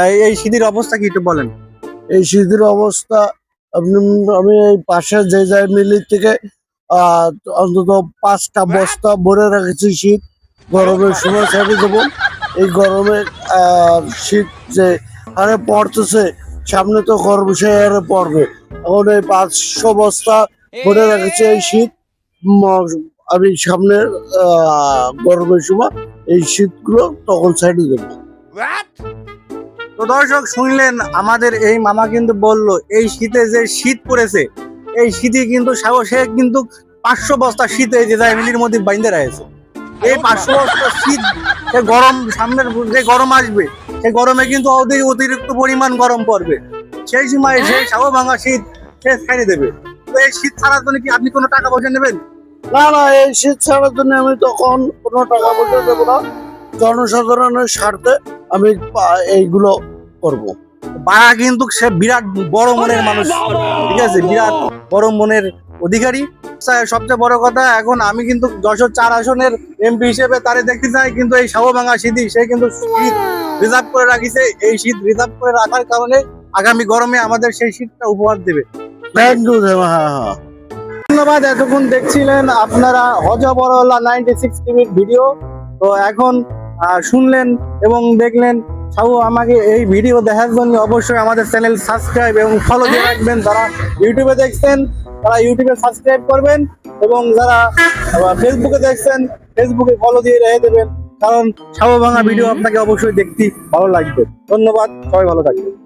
এই শীতের অবস্থা কি একটু বলেন। এই শীতের অবস্থা আমি এই পাশে যে যাই মিলির থেকে অন্তত 5টা বস্তা ভরে রেখেছি শীত গরমের সময় ছেড়ে দেবো। এই গরমে শীত যে হারে পড়তেছে, সামনে তো গরম সে হারে পড়বে। এখন এই 500 বস্তা ভরে রেখেছি এই শীত আমি সামনে গরমের সময় এই শীতগুলো তখন ছেড়ে দেবো। তো দর্শক শুনলেন, আমাদের এই মামা কিন্তু বললো এই শীতে যে শীত পড়েছে, এই শীতে কিন্তু সাহসে কিন্তু 500 বস্তা শীত এই যে মিলির মধ্যে বাইন্ধে রয়েছে। এই 500 বস্তা শীত, সে গরম সামনের যে গরম আসবে, সেই গরমে কিন্তু অতিরিক্ত পরিমাণ গরম পড়বে। সেই সময় সেই সাহো ভাঙা শীত সে ছেড়ে দেবে। তো এই শীত ছাড়ার জন্য কি আপনি কোনো টাকা পয়সা নেবেন? না না, এই শীত ছাড়ার জন্য আমি তখন কোনো টাকা পয়সা দেবো না। জনসাধারণের স্বার্থে আমি এইগুলো করব। বাড়া কিন্তু সে বিরাট বড় মনের মানুষ, ঠিক আছে, বিরাট বড় মনের অধিকারী। সবচেয়ে বড় কথা, এখন আমি কিন্তু 104 আসনের এমপি হিসেবে তারে দেখতে চাই, কিন্তু এই সাহোভাঙা শীত সে কিন্তু শীত রিজার্ভ করে রাখিছে। এই শীত রিজার্ভ করে রাখার কারণে আগামী গরমে আমাদের সেই শীতটা উপহার দেবে। ধন্যবাদ। এতক্ষণ দেখছিলেন আপনারা হজবরল্লাহ 96 টিভির ভিডিও। তো এখন শুনলেন এবং দেখলেন। সাহু আমাকে এই ভিডিও দেখার জন্য অবশ্যই আমাদের চ্যানেল সাবস্ক্রাইব এবং ফলো দিয়ে রাখবেন। যারা ইউটিউবে দেখছেন তারা ইউটিউবে সাবস্ক্রাইব করবেন, এবং যারা ফেসবুকে দেখছেন ফেসবুকে ফলো দিয়ে রেখে দেবেন, কারণ সাহু ভাঙা ভিডিও আপনাকে অবশ্যই দেখতে ভালো লাগবে। ধন্যবাদ, সবাই ভালো থাকবেন।